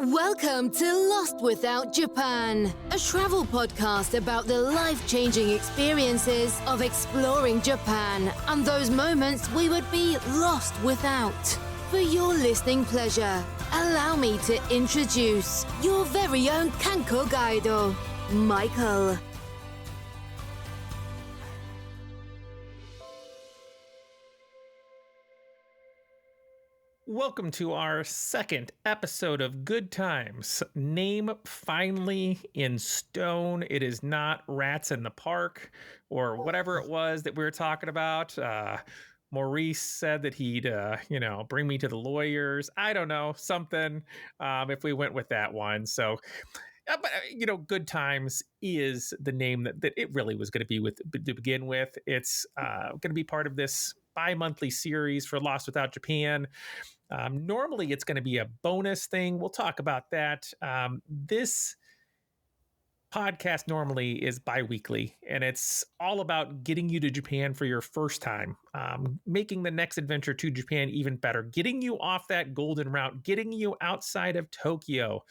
Welcome to Lost Without Japan, a travel podcast about the life-changing experiences of exploring Japan and those moments we would be lost without. For your listening pleasure, allow me to introduce your very own Kanko Guido, Michael. Welcome to our second episode of Good Times. Name finally in stone. It is not Rats in the Park or whatever it was that we were talking about. Maurice said that he'd, bring me to the lawyers. I don't know, something, if we went with that one. So, Good Times is the name that it really was going to be to begin with. It's going to be part of this bi-monthly series for Lost Without Japan. Normally, it's going to be a bonus thing. We'll talk about that. This podcast normally is bi-weekly, and it's all about getting you to Japan for your first time, making the next adventure to Japan even better, getting you off that golden route, getting you outside of Tokyo,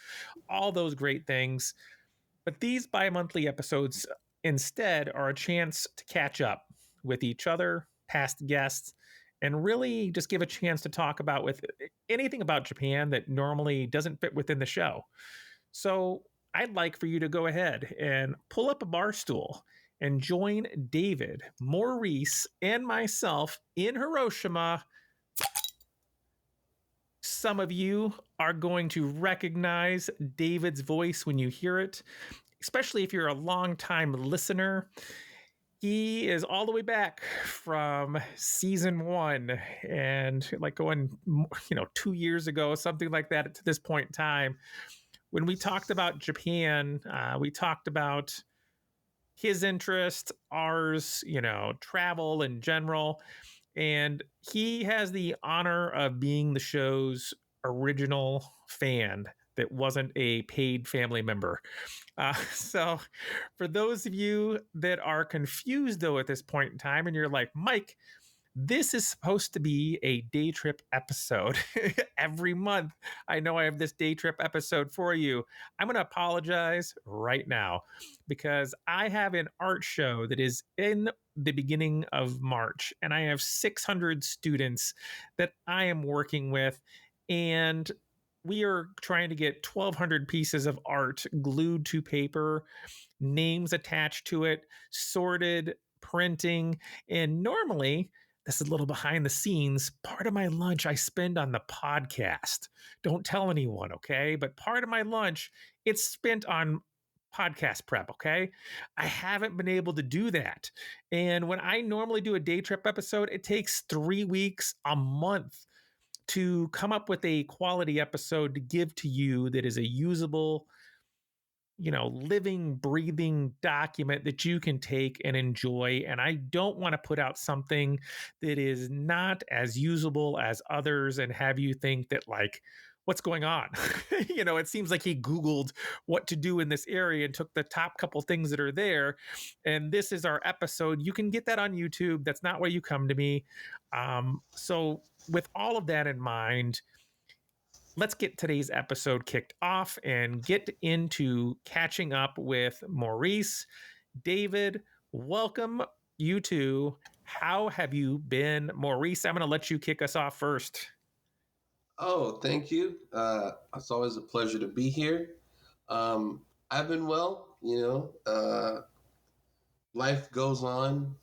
all those great things. But these bi-monthly episodes instead are a chance to catch up with each other, past guests, and really just give a chance to talk about with anything about Japan that normally doesn't fit within the show. So I'd like for you to go ahead and pull up a bar stool and join David, Maurice, and myself in Hiroshima. Some of you are going to recognize David's voice when you hear it, especially if you're a longtime listener. He is all the way back from season 1 and going, 2 years ago, something like that to this point in time. When we talked about Japan, we talked about his interest, ours, travel in general. And he has the honor of being the show's original fan that wasn't a paid family member. So for those of you that are confused, though, at this point in time, and you're like, Mike, this is supposed to be a day trip episode every month. I know I have this day trip episode for you. I'm going to apologize right now because I have an art show that is in the beginning of March, and I have 600 students that I am working with, and we are trying to get 1,200 pieces of art glued to paper, names attached to it, sorted, printing. And normally, this is a little behind the scenes, part of my lunch I spend on the podcast. Don't tell anyone, okay? But part of my lunch, it's spent on podcast prep, okay? I haven't been able to do that. And when I normally do a day trip episode, it takes 3 weeks, a month to come up with a quality episode to give to you that is a usable, living, breathing document that you can take and enjoy. And I don't want to put out something that is not as usable as others and have you think that, what's going on? It seems like he Googled what to do in this area and took the top couple things that are there. And this is our episode. You can get that on YouTube. That's not where you come to me. So with all of that in mind, let's get today's episode kicked off and get into catching up with Maurice. David, welcome you two. How have you been? Maurice, I'm going to let you kick us off first. Oh, thank you. It's always a pleasure to be here. I've been well, life goes on.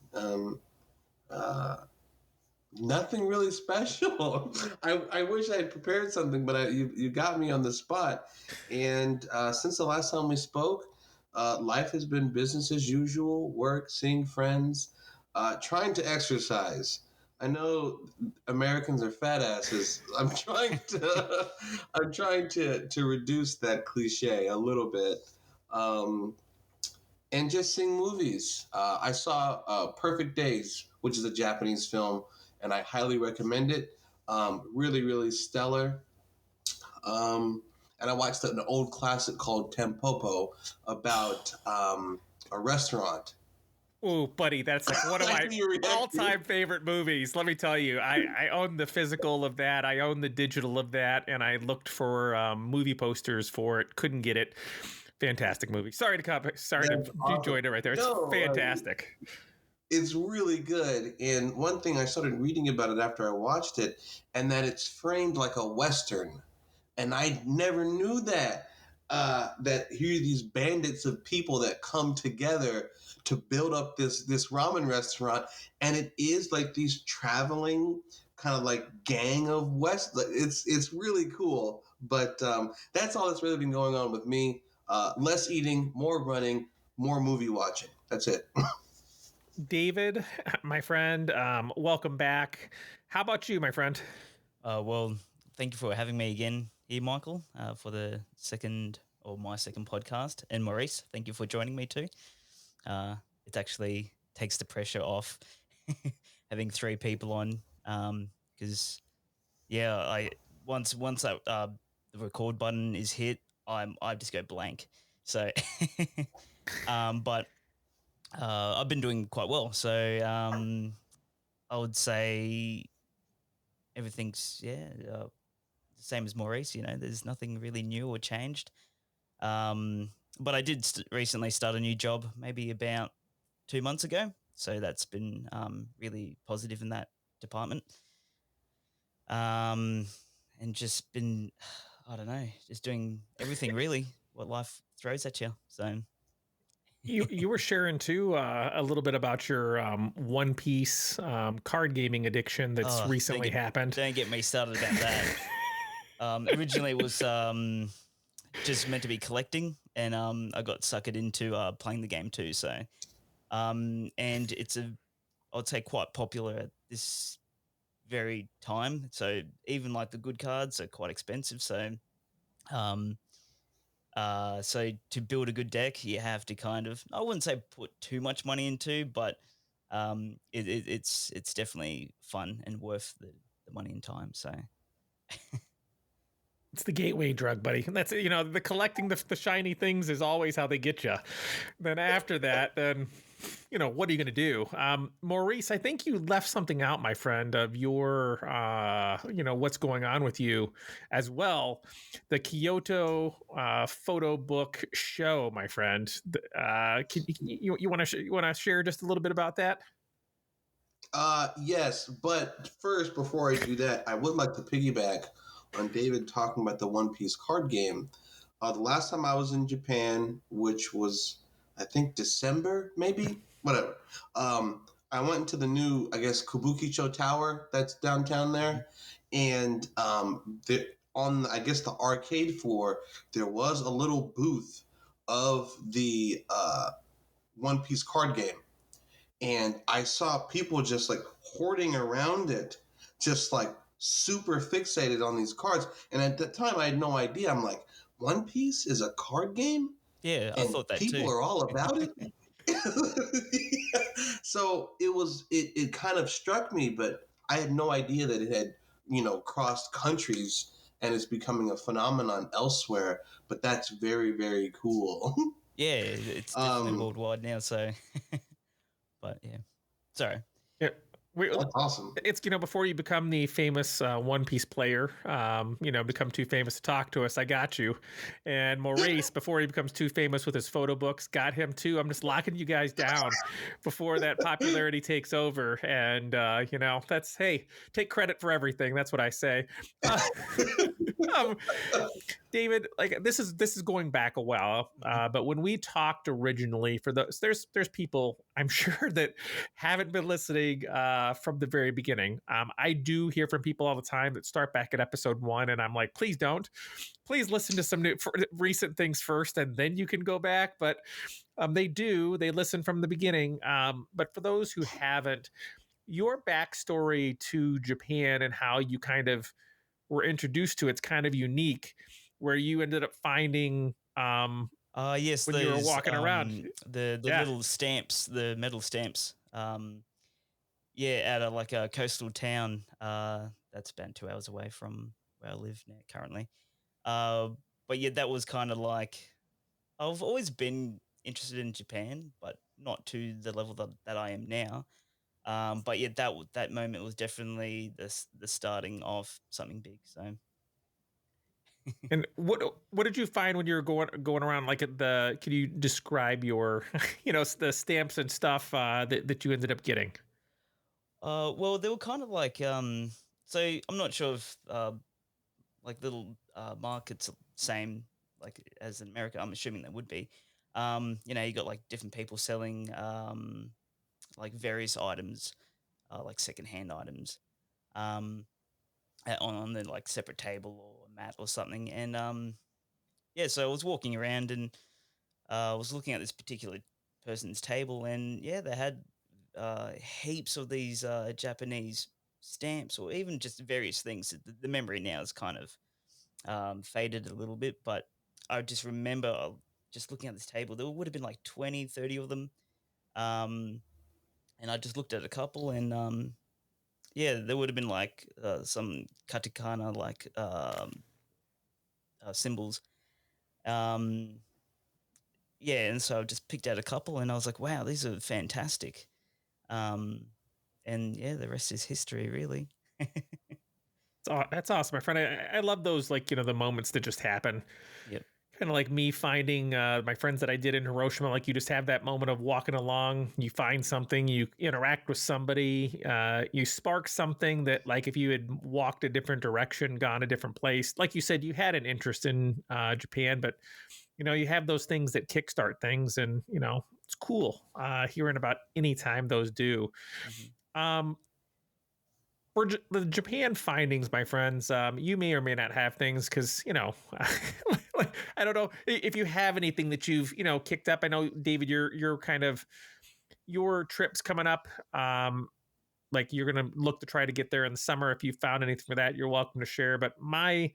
Nothing really special. I wish I had prepared something, but you got me on the spot. And since the last time we spoke, life has been business as usual, work, seeing friends, trying to exercise. I know Americans are fat asses. I'm trying to reduce that cliche a little bit, and just sing movies. I saw Perfect Days, which is a Japanese film, and I highly recommend it. Really, really stellar. And I watched an old classic called Tempopo about a restaurant. Oh, buddy, that's like one of I my knew you were reacting. all-time favorite movies. Let me tell you, I own the physical of that. I own the digital of that, and I looked for movie posters for it. Couldn't get it. Fantastic movie. Sorry to That's awesome. join it right there. It's No, fantastic. it's really good. And one thing I started reading about it after I watched it, and that it's framed like a Western. And I never knew that. That here are these bandits of people that come together to build up this ramen restaurant, and it is like these traveling kind of like gang of West. It's really cool. But that's all that's really been going on with me. Less eating, more running, more movie watching. That's it. David, my friend, welcome back. How about you, my friend? Well, thank you for having me again here, Michael, for the second or my second podcast. And Maurice, thank you for joining me too. It actually takes the pressure off having three people on because I once that the record button is hit, I just go blank. So, but I've been doing quite well. So I would say everything's the same as Maurice. There's nothing really new or changed. But I did recently start a new job, maybe about 2 months ago. So that's been really positive in that department. And just been, I don't know, just doing everything really what life throws at you. So You were sharing too a little bit about your One Piece card gaming addiction that's recently happened. Don't get me started about that. Originally it was just meant to be collecting, and I got suckered into playing the game too. So, and it's I'd say quite popular at this very time. So even like the good cards are quite expensive. So, so to build a good deck, you have to kind of, I wouldn't say put too much money into, but it's definitely fun and worth the money and time. So. It's the gateway drug, buddy. That's the collecting the shiny things is always how they get you. Then after that, then what are you going to do? Maurice, I think you left something out, my friend, of your what's going on with you as well. The Kyoto photo book show, my friend. You want to share just a little bit about that? Yes, but first, before I do that, I would like to piggyback on David talking about the One Piece card game. The last time I was in Japan, which was I think December, maybe whatever. I went into the new, I guess, Kabukicho Tower that's downtown there, and on I guess the arcade floor there was a little booth of the One Piece card game, and I saw people just like hoarding around it, just like super fixated on these cards. And at the time, I had no idea. I'm like, One Piece is a card game, Yeah, I and thought that people too. are all about it. So it kind of struck me, but I had no idea that it had crossed countries and is becoming a phenomenon elsewhere. But that's very, very cool. Yeah, it's definitely worldwide now. So, but yeah, sorry. Yeah. That's awesome. It's before you become the famous One Piece player, become too famous to talk to us. I got you, and Maurice before he becomes too famous with his photo books, got him too. I'm just locking you guys down before that popularity takes over, and that's take credit for everything. That's what I say. Um, David, like this is going back a while, but when we talked originally, for those there's people I'm sure that haven't been listening from the very beginning. I do hear from people all the time that start back at episode 1, and I'm like, please don't, please listen to some recent things first, and then you can go back. But they listen from the beginning. But for those who haven't, your backstory to Japan and how you kind of were introduced to it's kind of unique, where you ended up finding Yes, when you were walking around the little stamps, the metal stamps. Out of like a coastal town. That's about 2 hours away from where I live now currently. But yeah, that was kind of like I've always been interested in Japan, but not to the level that I am now. But yeah, that moment was definitely the starting of something big. So And what did you find when you were going around like at the? Can you describe your the stamps and stuff that you ended up getting? well, they were kind of like so I'm not sure if like little markets same like as in America. I'm assuming they would be. You got like different people selling like various items, like secondhand items, um, on the like separate table or a mat or something. And yeah, so I was walking around and I was looking at this particular person's table, and yeah, they had heaps of these Japanese stamps or even just various things. The memory now is kind of faded a little bit, but I just remember just looking at this table, there would have been like 20, 30 of them. Um, and I just looked at a couple, and yeah, there would have been like some katakana like symbols. Um, yeah, and so I just picked out a couple, and I was like, wow, these are fantastic. Um, and yeah, the rest is history, really. That's awesome, my friend. I love those, like, the moments that just happen. Yep. Kind of like me finding my friends that I did in Hiroshima. Like, you just have that moment of walking along, you find something, you interact with somebody, you spark something that, like, if you had walked a different direction, gone a different place, like you said, you had an interest in Japan, but you have those things that kickstart things, and it's cool hearing about any time those do. Hmm. Um, for the Japan findings, my friends, you may or may not have things because I don't know if you have anything that you've kicked up. I know, David, you're kind of your trip's coming up. Like, you're gonna look to try to get there in the summer. If you found anything for that, you're welcome to share. But my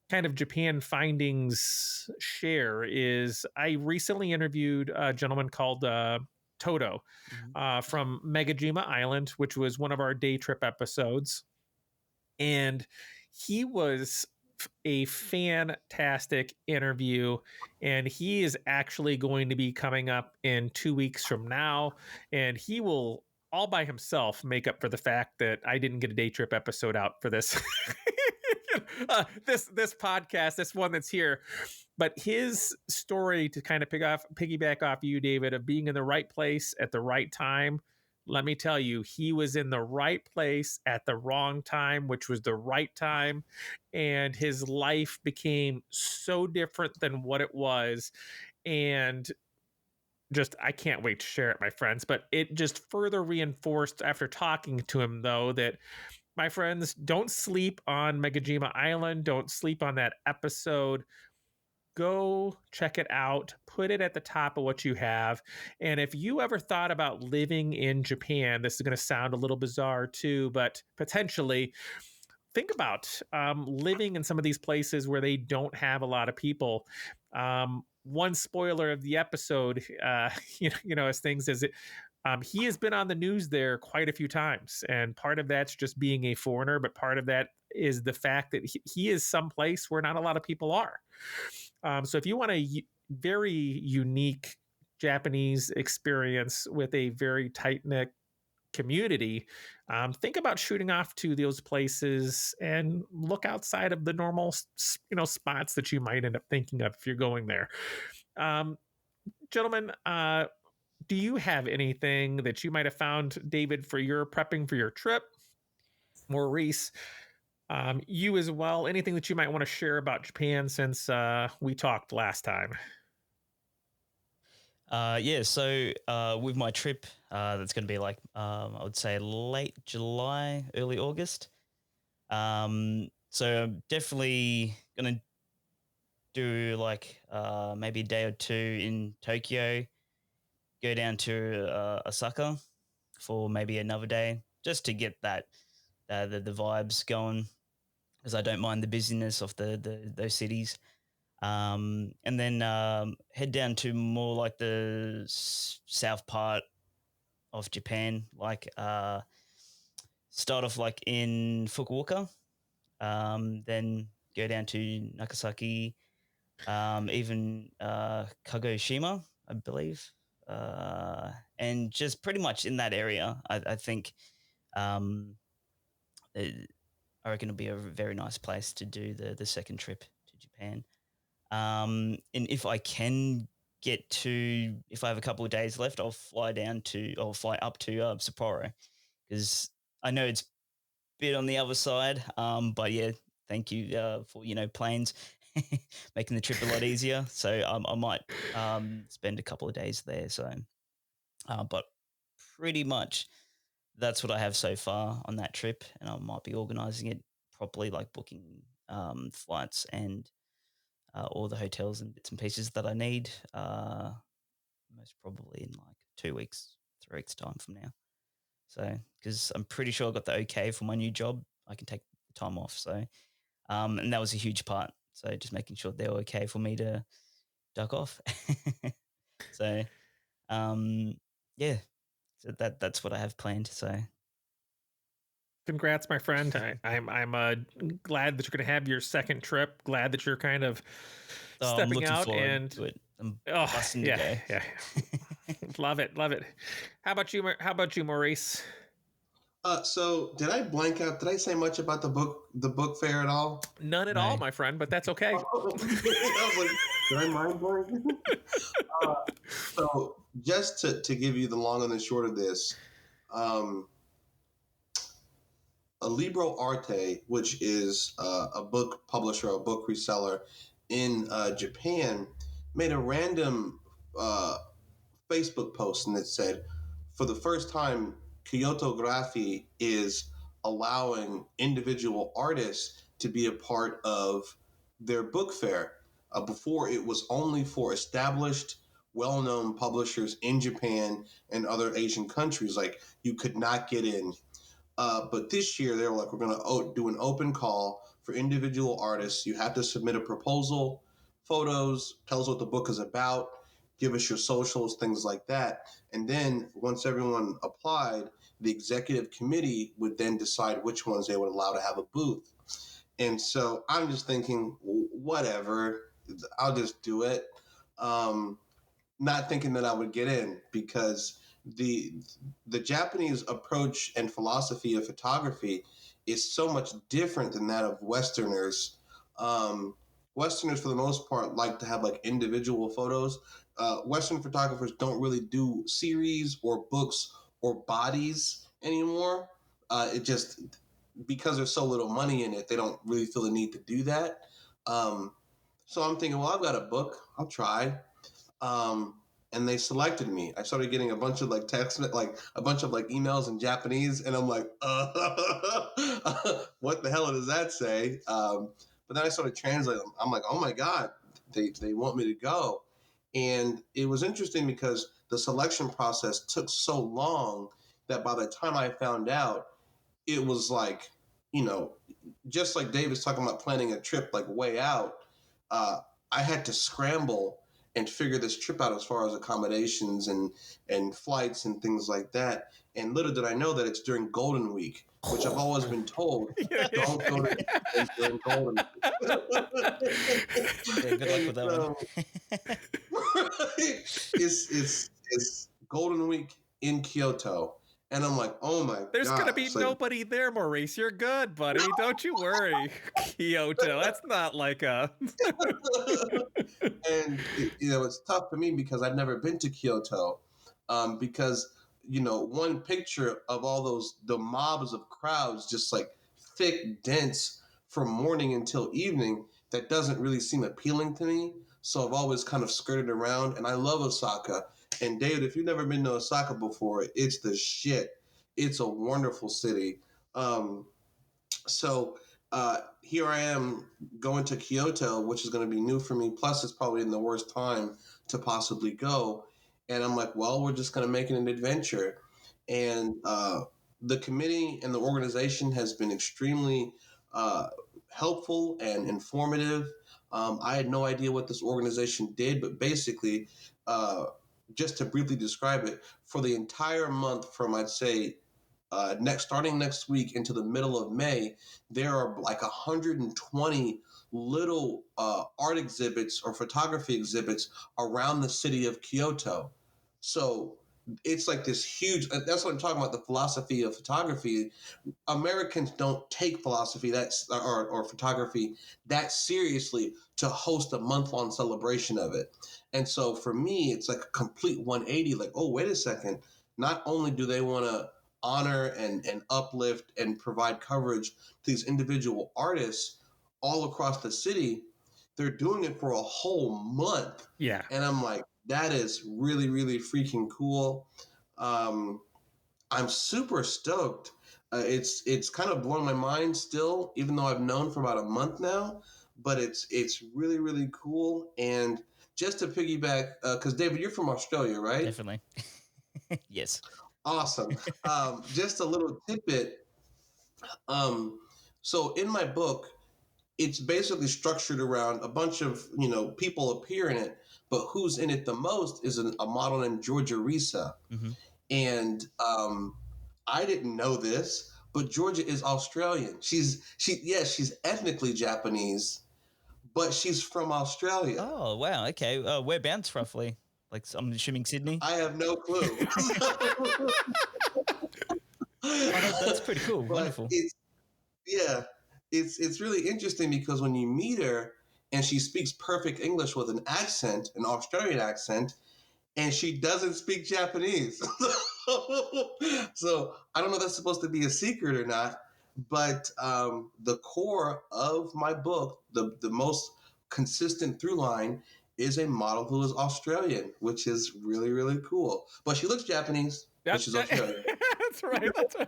kind of Japan findings share is I recently interviewed a gentleman called Toto Hmm. from Megajima Island, which was one of our day trip episodes. And he was a fantastic interview. And he is actually going to be coming up in 2 weeks from now. And he will all by himself make up for the fact that I didn't get a day trip episode out for this. This podcast, this one that's here. But his story, to kind of piggyback off you, David, of being in the right place at the right time. Let me tell you, he was in the right place at the wrong time, which was the right time. And his life became so different than what it was. And just, I can't wait to share it, my friends. But it just further reinforced after talking to him, though, that my friends, don't sleep on Megajima Island. Don't sleep on that episode. Go check it out. Put it at the top of what you have. And if you ever thought about living in Japan, this is going to sound a little bizarre too, but potentially think about living in some of these places where they don't have a lot of people. One spoiler of the episode, as things as it, he has been on the news there quite a few times, and part of that's just being a foreigner, but part of that is the fact that he is someplace where not a lot of people are. So if you want a very unique Japanese experience with a very tight knit community, think about shooting off to those places and look outside of the normal, spots that you might end up thinking of if you're going there. Um, Gentlemen, do you have anything that you might have found, David, for your prepping for your trip? Maurice, you as well. Anything that you might want to share about Japan since we talked last time? Yeah, so with my trip, that's going to be like, I would say late July, early August. So I'm definitely going to do like maybe a day or two in Tokyo, go down to Osaka for maybe another day, just to get that the vibes going, because I don't mind the busyness of the those cities. And then head down to more like the south part of Japan, like start off like in Fukuoka, then go down to Nagasaki, even Kagoshima, I believe, and just pretty much in that area. I think I reckon it'll be a very nice place to do the second trip to Japan. And if I can if I have a couple of days left, I'll fly up to Sapporo, because I know it's a bit on the other side. But yeah, thank you for planes making the trip a lot easier. So I might spend a couple of days there. So, but pretty much that's what I have so far on that trip, and I might be organizing it properly, like booking flights and all the hotels and bits and pieces that I need. Most probably in like 2 weeks, 3 weeks time from now. So, because I'm pretty sure I got the okay for my new job, I can take the time off. So, and that was a huge part. So, just making sure they're okay for me to duck off. So, yeah, so that's what I have planned. So, Congrats, my friend. I'm glad that you're going to have your second trip. Glad that you're kind of I'm stepping looking out forward and to it. I'm oh busting to yeah, go. yeah, love it, love it. How about you? How about you, Maurice? So did I blank out? Did I say much about the book fair at all? None at No. all, my friend. But that's okay. I was like, did I mind blank? So just to give you the long and the short of this, a Libro Arte, which is a book publisher, a book reseller in Japan, made a random Facebook post, and it said, for the first time, Kyoto Graphy is allowing individual artists to be a part of their book fair. Before, it was only for established, well-known publishers in Japan and other Asian countries. Like, you could not get in. But this year, they were like, we're going to do an open call for individual artists. You have to submit a proposal, photos, tell us what the book is about, give us your socials, things like that. And then once everyone applied, the executive committee would then decide which ones they would allow to have a booth. And so I'm just thinking, whatever, I'll just do it. Not thinking that I would get in, because the Japanese approach and philosophy of photography is so much different than that of Westerners. Westerners, for the most part, like to have like individual photos. Western photographers don't really do series or books or bodies anymore. It just, because there's so little money in it, they don't really feel the need to do that. So I'm thinking, well, I've got a book, I'll try. And they selected me. I started getting a bunch of like text, like a bunch of like emails in Japanese, and I'm like, what the hell does that say? But then I started translating them. I'm like, oh my god, they want me to go, and it was interesting because the selection process took so long that by the time I found out, it was like, just like Dave was talking about planning a trip like way out. I had to scramble and figure this trip out as far as accommodations and flights and things like that. And little did I know that it's during Golden Week, which I've always been told, don't go to during Golden Week. Yeah, good luck with that one. It's Golden Week in Kyoto. And I'm like, oh my god. There's gonna be nobody there, Maurice. You're good, buddy. Don't you worry. Kyoto. That's not like a. And it's tough for me because I've never been to Kyoto. Because one picture of all the mobs of crowds, just like thick, dense from morning until evening, that doesn't really seem appealing to me. So I've always kind of skirted around, and I love Osaka. And David, if you've never been to Osaka before, it's the shit. It's a wonderful city. So here I am going to Kyoto, which is going to be new for me. Plus, it's probably in the worst time to possibly go. And I'm like, well, we're just going to make it an adventure. And the committee and the organization has been extremely helpful and informative. I had no idea what this organization did, but basically, just to briefly describe it, for the entire month from, I'd say, starting next week into the middle of May, there are like 120 little art exhibits or photography exhibits around the city of Kyoto. So it's like this huge, that's what I'm talking about, the philosophy of photography. Americans don't take philosophy or photography that seriously to host a month-long celebration of it. And so for me, it's like a complete 180, like, oh, wait a second. Not only do they want to honor and uplift and provide coverage to these individual artists all across the city, they're doing it for a whole month. Yeah. And I'm like, that is really, really freaking cool. I'm super stoked. It's kind of blowing my mind still, even though I've known for about a month now. But it's really, really cool. And just to piggyback, because David, you're from Australia, right? Definitely. Yes. Awesome. Just a little tidbit. So in my book, it's basically structured around a bunch of people appear in it, but who's in it the most is a model named Georgia Risa. Mm-hmm. And I didn't know this, but Georgia is Australian. She's ethnically Japanese, but she's from Australia. Oh wow. Okay. Whereabouts roughly? Like I'm assuming Sydney. I have no clue. That's pretty cool. But Wonderful. It's really interesting because when you meet her and she speaks perfect English with an accent, an Australian accent, and she doesn't speak Japanese. So I don't know if that's supposed to be a secret or not, but the core of my book, the most consistent through line, is a model who is Australian, which is really, really cool. But she looks Japanese, but she's Australian. That's right. That's right.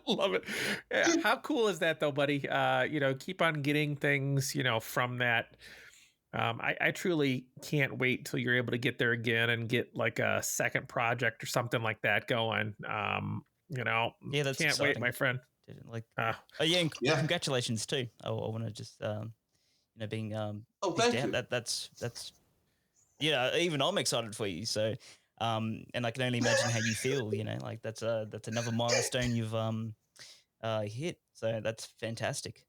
Love it. Yeah. How cool is that though, buddy? Keep on getting things, from that. I truly can't wait till you're able to get there again and get like a second project or something like that going. Yeah, that's can't exciting. wait, my friend. Like, yeah, congratulations too. I want to just, being thank you. That's even I'm excited for you. So, and I can only imagine how you feel. Like that's another milestone you've hit. So that's fantastic.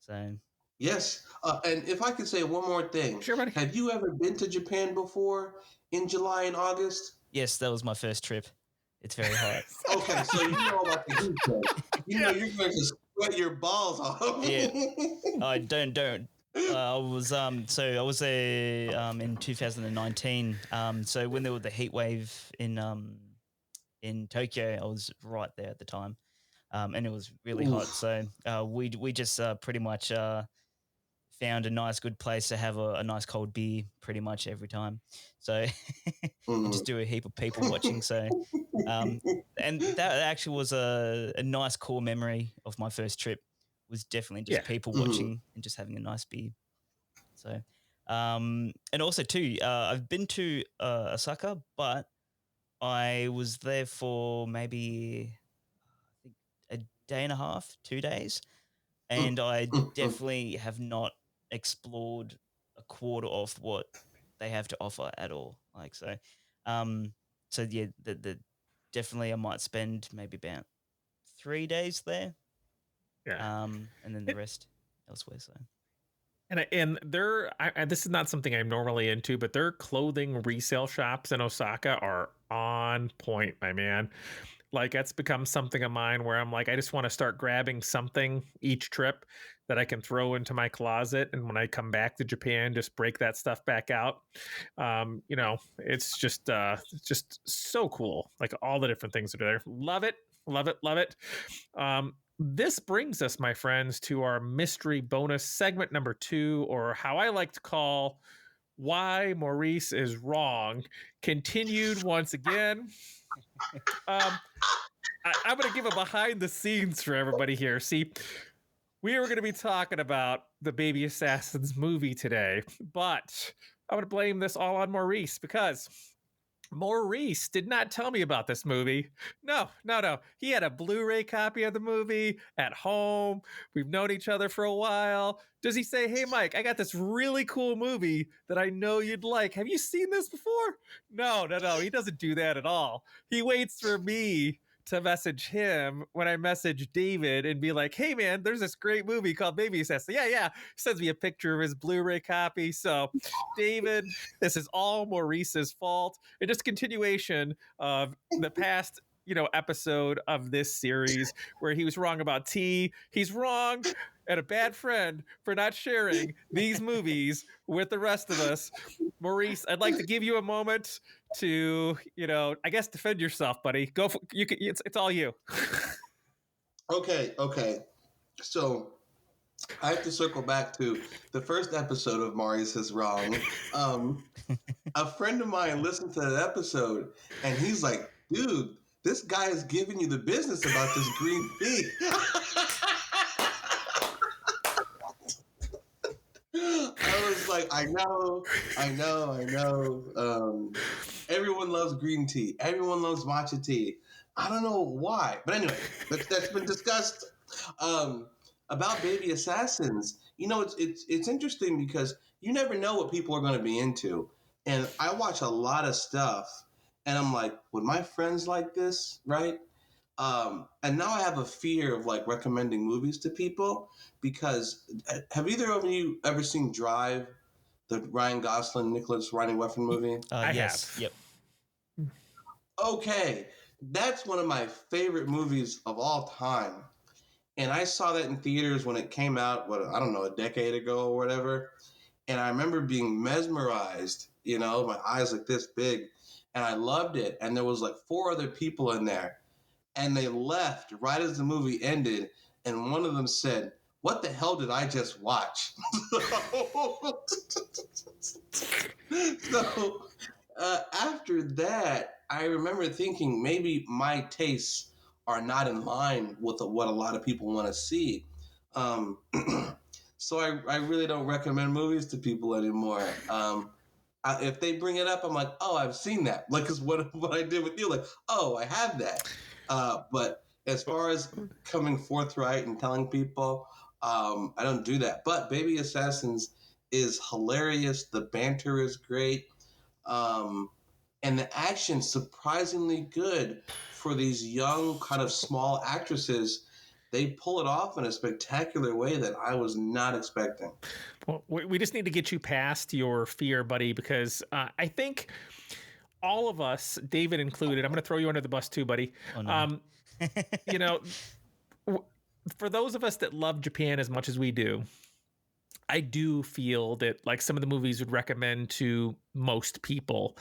So. Yes. And if I could say one more thing. Sure, buddy. Have you ever been to Japan before in July and August? Yes, that was my first trip. It's very hot. Okay, so you know about the heat wave. You're going to sweat your balls off. Yeah. I don't. I was there in 2019. So when there was the heat wave in Tokyo, I was right there at the time. And it was really hot. So we just pretty much found a nice, good place to have a nice cold beer pretty much every time. So just do a heap of people watching. So and that actually was a nice core memory of my first trip. Was definitely just people watching and just having a nice beer. So and also too, I've been to Osaka, but I was there for maybe I think a day and a half, 2 days. And I definitely have not explored a quarter of what they have to offer at all. Like, so yeah, the definitely I might spend maybe about 3 days there. Yeah. And then the rest elsewhere. So. And this is not something I'm normally into, but their clothing resale shops in Osaka are on point, my man. Like that's become something of mine where I'm like, I just want to start grabbing something each trip that I can throw into my closet. And when I come back to Japan, just break that stuff back out. It's just so cool. Like all the different things that are there. Love it. Love it. Love it. This brings us, my friends, to our mystery bonus segment number 2, or how I like to call Why Maurice is Wrong, continued once again. I'm going to give a behind the scenes for everybody here. See, we were going to be talking about the Baby Assassins movie today, but I'm going to blame this all on Maurice because Maurice did not tell me about this movie. No. He had a Blu-ray copy of the movie at home. We've known each other for a while. Does he say, hey, Mike, I got this really cool movie that I know you'd like. Have you seen this before? No. He doesn't do that at all. He waits for me to message him when I message David and be like, hey man, there's this great movie called Baby Assassin. Yeah. Sends me a picture of his Blu-ray copy. So David, this is all Maurice's fault. It's just a continuation of the past, episode of this series where he was wrong about T. He's wrong and a bad friend for not sharing these movies with the rest of us. Maurice, I'd like to give you a moment to, I guess defend yourself, buddy. Go for, you can, it's all you. Okay. So I have to circle back to the first episode of Maurice is Wrong. A friend of mine listened to that episode and he's like, dude, this guy is giving you the business about this green tea. I was like, I know. Everyone loves green tea. Everyone loves matcha tea. I don't know why. But anyway, that's been discussed. About Baby Assassins, it's interesting because you never know what people are going to be into. And I watch a lot of stuff and I'm like, would my friends like this? Right. And now I have a fear of like recommending movies to people because have either of you ever seen Drive, the Ryan Gosling, Nicholas Winding Refn movie? I Yes. have. Yep. Okay. That's one of my favorite movies of all time. And I saw that in theaters when it came out, a decade ago or whatever. And I remember being mesmerized, my eyes like this big. And I loved it. And there was like 4 other people in there. And they left right as the movie ended. And one of them said, what the hell did I just watch? So after that, I remember thinking maybe my tastes are not in line with what a lot of people want to see. So I really don't recommend movies to people anymore. If they bring it up, I'm like, oh, I've seen that. Like, because what I did with you, like, oh, I have that. But as far as coming forthright and telling people, I don't do that. But Baby Assassins is hilarious. The banter is great. And the action surprisingly good for these young, kind of small actresses. They pull it off in a spectacular way that I was not expecting. Well, we just need to get you past your fear, buddy, because I think all of us, David included, I'm going to throw you under the bus too, buddy. Oh, no. For those of us that love Japan as much as we do, I do feel that like some of the movies would recommend to most people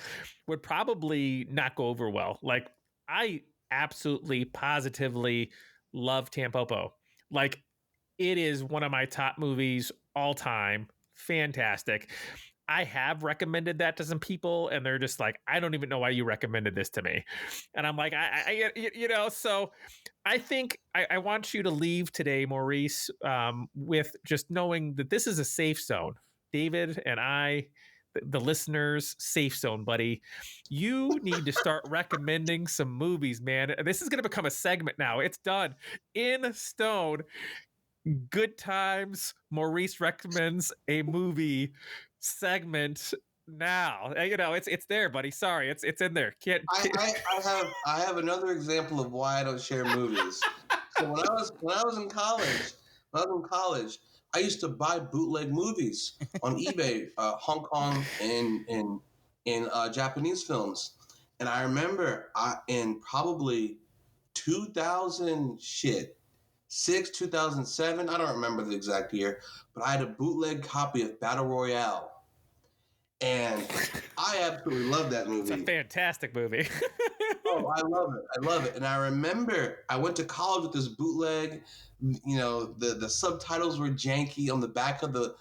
would probably not go over well. Like I absolutely positively love Tampopo. Like it is one of my top movies all time. Fantastic. I have recommended that to some people and they're just like, I don't even know why you recommended this to me. And I'm like, so I think I want you to leave today, Maurice, with just knowing that this is a safe zone. David and I, the listeners, safe zone, buddy. You need to start recommending some movies, man. This is going to become a segment now. It's done. In stone. Good times. Maurice recommends a movie segment now. It's there, buddy. Sorry, it's in there. I have another example of why I don't share movies. So when I was in college, I used to buy bootleg movies on eBay, Hong Kong and Japanese films. And I remember in probably 2006, 2007, I don't remember the exact year, but I had a bootleg copy of Battle Royale. And I absolutely love that movie. It's a fantastic movie. Oh, I love it. And I remember I went to college with this bootleg. The subtitles were janky on the back of the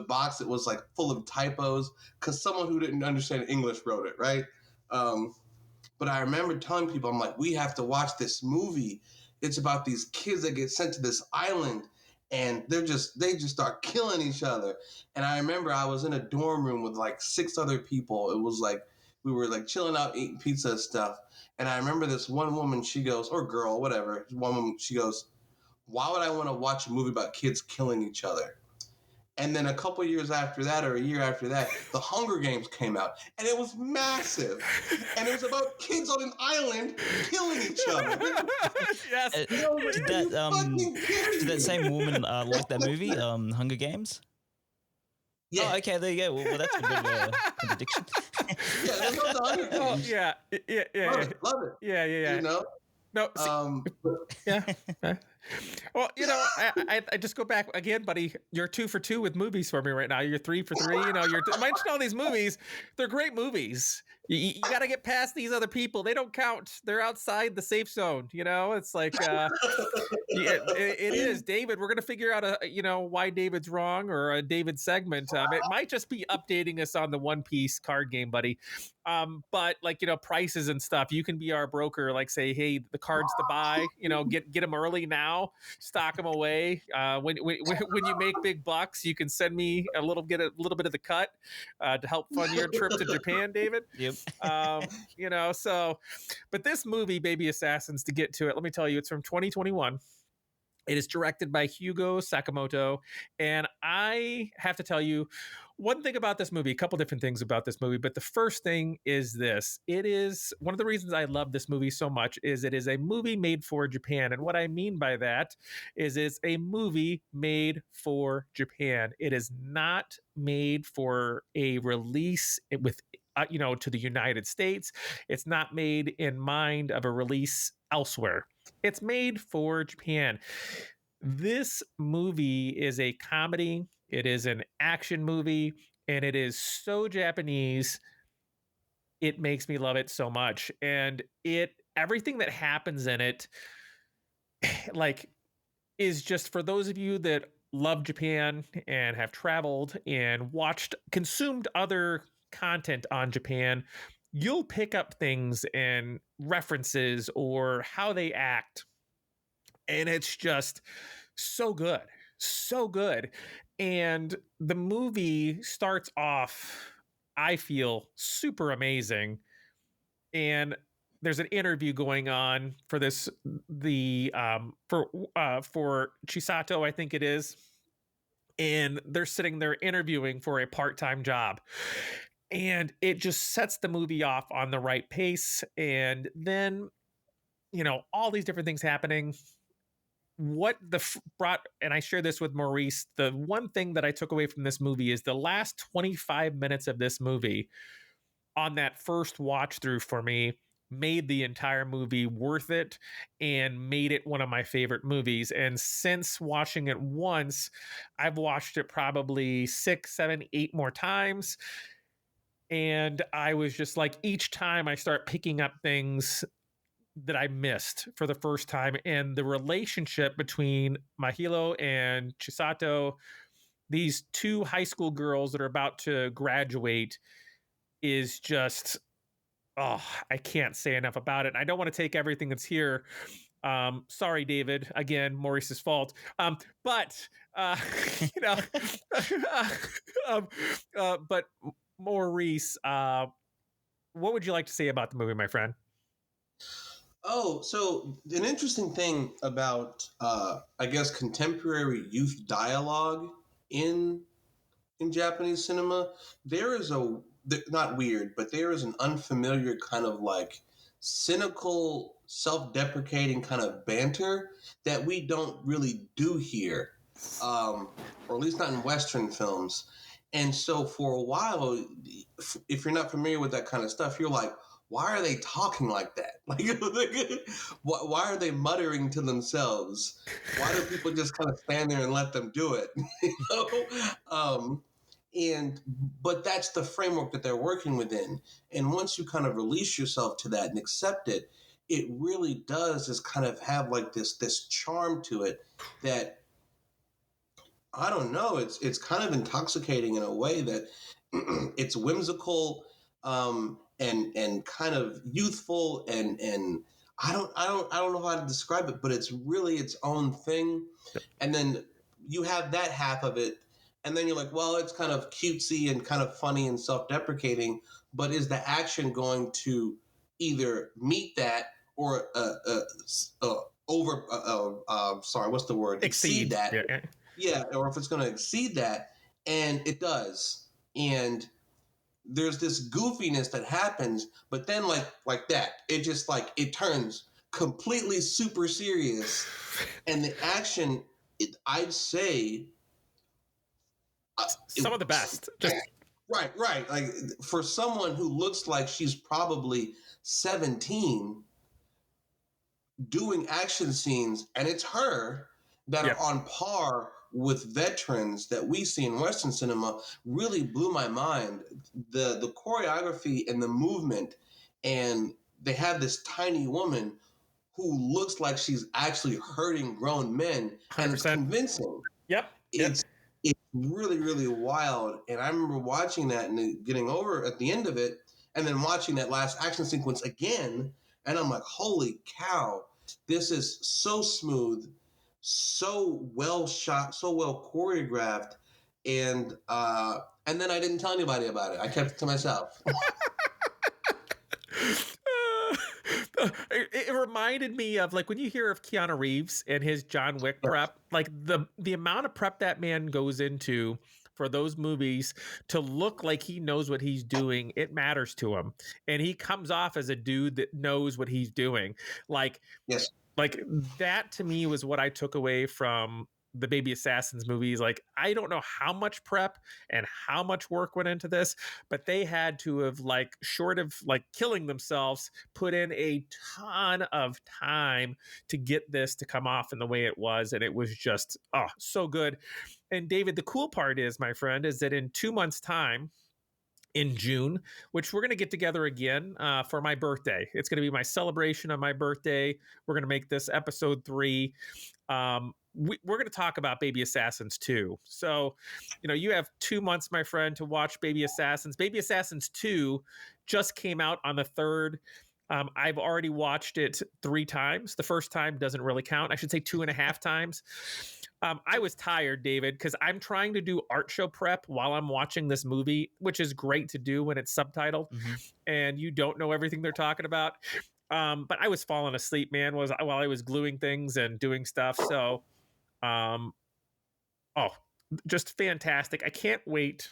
box. It was like full of typos because someone who didn't understand English wrote it, right? But I remember telling people, I'm like, we have to watch this movie. It's about these kids that get sent to this island and they just start killing each other. And I remember I was in a dorm room with like 6 other people. It was like we were like chilling out, eating pizza and stuff. And I remember this one woman, she goes, or girl, whatever, one woman, she goes, why would I want to watch a movie about kids killing each other? And then a couple years after that, or a year after that, The Hunger Games came out, and it was massive. And it was about kids on an island killing each other. Yes. Uh, You know, like, did are you that fucking kidding did that me? same woman like that movie, Hunger Games? Yeah, Oh, okay, there you go. Well, that's a bit of a contradiction. yeah, there's no The Hunger Oh, Games. yeah. Love it. Yeah. You know, No, see, yeah. Well, I just go back again, buddy. You're 2 for 2 with movies for me right now. You're 3 for 3. You're mentioning all these movies. They're great movies. You got to get past these other people. They don't count. They're outside the safe zone. It's like, it is David. We're gonna figure out why David's wrong, or a David segment. It might just be updating us on the One Piece card game, buddy. But prices and stuff. You can be our broker. Like, say, hey, the cards to buy. Get them early now. Stock them away. When you make big bucks, you can send me get a little bit of the cut to help fund your trip to Japan, David. Yep. So, but this movie, Baby Assassins, to get to it, let me tell you, it's from 2021. It is directed by Hugo Sakamoto. And I have to tell you one thing about this movie, a couple different things about this movie. But the first thing is this. It is one of the reasons I love this movie so much is it is a movie made for Japan. And what I mean by that is it's a movie made for Japan. It is not made for a release with to the United States. It's not made in mind of a release elsewhere. It's made for Japan. This movie is a comedy. It is an action movie, and it is so Japanese. It makes me love it so much. And everything that happens in it, like, is just for those of you that love Japan and have traveled and consumed other content on Japan, you'll pick up things and references or how they act. And it's just so good. So good. And the movie starts off, I feel, super amazing. And there's an interview going on for for Chisato, I think it is. And they're sitting there interviewing for a part-time job. And it just sets the movie off on the right pace. And then, all these different things happening. And I share this with Maurice, the one thing that I took away from this movie is the last 25 minutes of this movie on that first watch through for me made the entire movie worth it and made it one of my favorite movies. And since watching it once, I've watched it probably 6, 7, 8 more times. And I was just like, each time I start picking up things that I missed for the first time. And the relationship between Mahiro and Chisato, these 2 high school girls that are about to graduate, is just, I can't say enough about it. I don't want to take everything that's here. Sorry, David. Again, Maurice's fault. But but Maurice, what would you like to say about the movie, my friend? Oh, so an interesting thing about, I guess, contemporary youth dialogue in Japanese cinema, there is not weird, but there is an unfamiliar kind of like cynical, self-deprecating kind of banter that we don't really do here, or at least not in Western films. And so for a while, if you're not familiar with that kind of stuff, you're like, why are they talking like that? Like, why are they muttering to themselves? Why do people just kind of stand there and let them do it? But that's the framework that they're working within. And once you kind of release yourself to that and accept it, it really does just kind of have like this charm to it that, I don't know, it's kind of intoxicating in a way that it's whimsical, and kind of youthful, and I don't know how to describe it, but it's really its own thing. And then you have that half of it, and then you're like, well, it's kind of cutesy and kind of funny and self-deprecating, but is the action going to either meet that or exceed that? Yeah, or if it's going to exceed that. And it does. And there's this goofiness that happens, but then like that, it just like it turns completely super serious. And the action, I'd say, some of the best. Just right. Like for someone who looks like she's probably 17 doing action scenes, and it's her that Yep. are on par with veterans that we see in Western cinema, really blew my mind. The choreography and the movement, and they have this tiny woman who looks like she's actually hurting grown men, and it's 100%. convincing. Yep. It's really, really wild. And I remember watching that and getting over at the end of it, and then watching that last action sequence again, and I'm like, holy cow, this is so smooth, so well shot, so well choreographed. And then I didn't tell anybody about it. I kept it to myself. It reminded me of like when you hear of Keanu Reeves and his John Wick prep, like the amount of prep that man goes into for those movies to look like he knows what he's doing. It matters to him, and he comes off as a dude that knows what he's doing. Like Yes. Like that to me was what I took away from the Baby Assassins movies. Like, I don't know how much prep and how much work went into this, but they had to have, like, short of like killing themselves, put in a ton of time to get this to come off in the way it was. And it was just, oh, so good. And David, the cool part is, my friend, is that in 2 months' time, in June, which we're going to get together again for my birthday. It's going to be my celebration of my birthday. We're going to make this episode 3. We're going to talk about Baby Assassins 2. So, you have 2 months, my friend, to watch Baby Assassins. Baby Assassins 2 just came out on the 3rd. I've already watched it 3 times. The first time doesn't really count. I should say 2.5 times. I was tired, David, because I'm trying to do art show prep while I'm watching this movie, which is great to do when it's subtitled and you don't know everything they're talking about. But I was falling asleep, man, while I was gluing things and doing stuff. So, just fantastic. I can't wait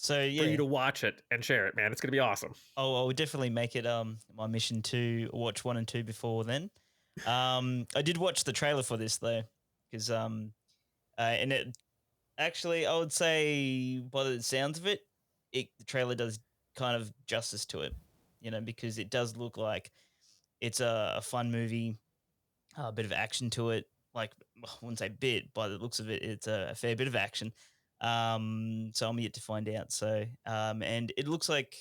for you to watch it and share it, man. It's going to be awesome. Oh, I'll definitely make it my mission to watch 1 and 2 before then. I did watch the trailer for this, though, because and it actually, I would say, by the sounds of it, the trailer does kind of justice to it, because it does look like it's a fun movie, a bit of action to it. Like, I wouldn't say bit, by the looks of it, it's a fair bit of action. So I'm yet to find out. So, and it looks like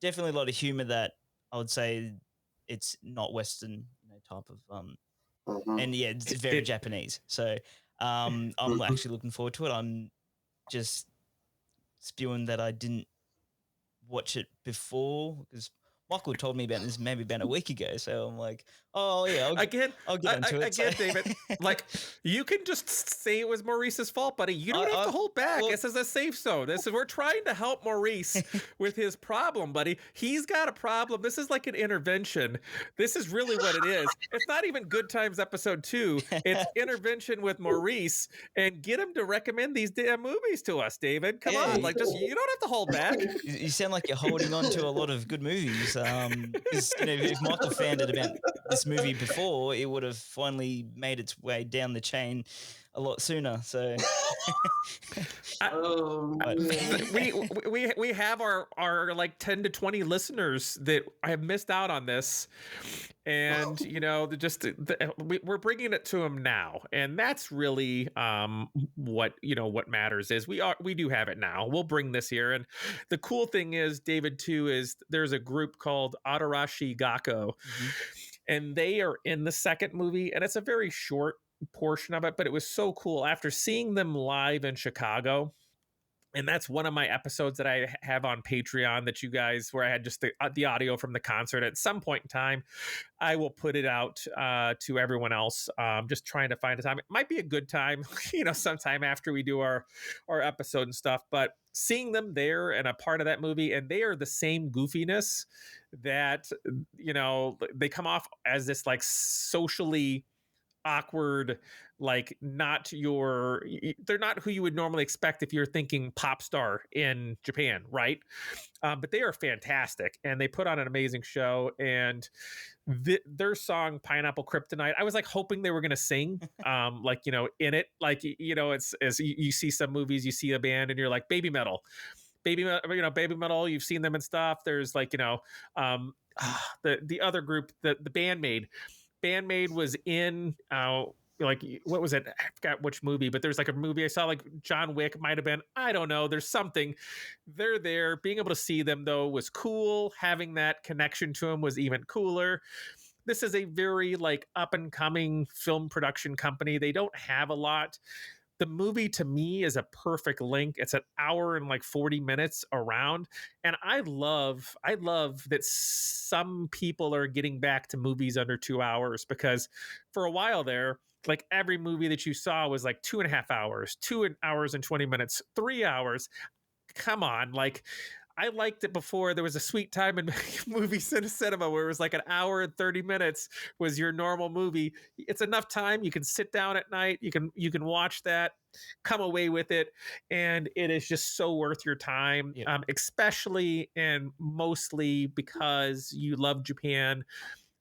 definitely a lot of humor that I would say it's not Western, type of, and yeah, it's very Japanese. So, I'm actually looking forward to it. I'm just spewing that I didn't watch it before because Michael told me about this maybe about a week ago. So I'm like, oh yeah, I'll get onto it. Again, David, like, you can just say it was Maurice's fault, buddy. You don't have to hold back. This is a safe zone. We're trying to help Maurice with his problem, buddy. He's got a problem. This is like an intervention. This is really what it is. It's not even Good Times episode 2. It's intervention with Maurice, and get him to recommend these damn movies to us, David. Come on, like, just, you don't have to hold back. You sound like you're holding on to a lot of good movies. If Michael found out about this movie before, it would have finally made its way down the chain a lot sooner. So we have our like 10 to 20 listeners that have missed out on this, and we're bringing it to them now, and that's really what matters is we do have it now. We'll bring this here, and the cool thing is, David, too, is there's a group called Adarashi Gakko, and they are in the second movie, and it's a very short portion of it, but it was so cool after seeing them live in Chicago. And that's one of my episodes that I have on Patreon that you guys, where I had just the audio from the concert. At some point in time, I will put it out to everyone else. Just trying to find a time. It might be a good time, sometime after we do our episode and stuff. But seeing them there and a part of that movie, and they are the same goofiness that, they come off as this like socially awkward, like they're not who you would normally expect if you're thinking pop star in Japan, right? But they are fantastic, and they put on an amazing show. And their song "Pineapple Kryptonite," I was like hoping they were going to sing, like in it, like it's as you see some movies, you see a band, and you're like Baby Metal, Baby Metal. You've seen them and stuff. There's like the other group, the Bandmaid was in like what was it? I forgot which movie, but there's like a movie I saw, like John Wick might have been. I don't know. There's something. They're there. Being able to see them though was cool. Having that connection to them was even cooler. This is a very like up and coming film production company. They don't have a lot. The movie to me is a perfect link. It's an hour and like 40 minutes around. And I love that some people are getting back to movies under 2 hours, because for a while there, like every movie that you saw was like 2.5 hours, 2 hours and 20 minutes, 3 hours. Come on. Like, I liked it before. There was a sweet time in movie cinema where it was like an hour and 30 minutes was your normal movie. It's enough time. You can sit down at night. You can watch that, come away with it, and it is just so worth your time. Yeah. Especially and mostly because you love Japan.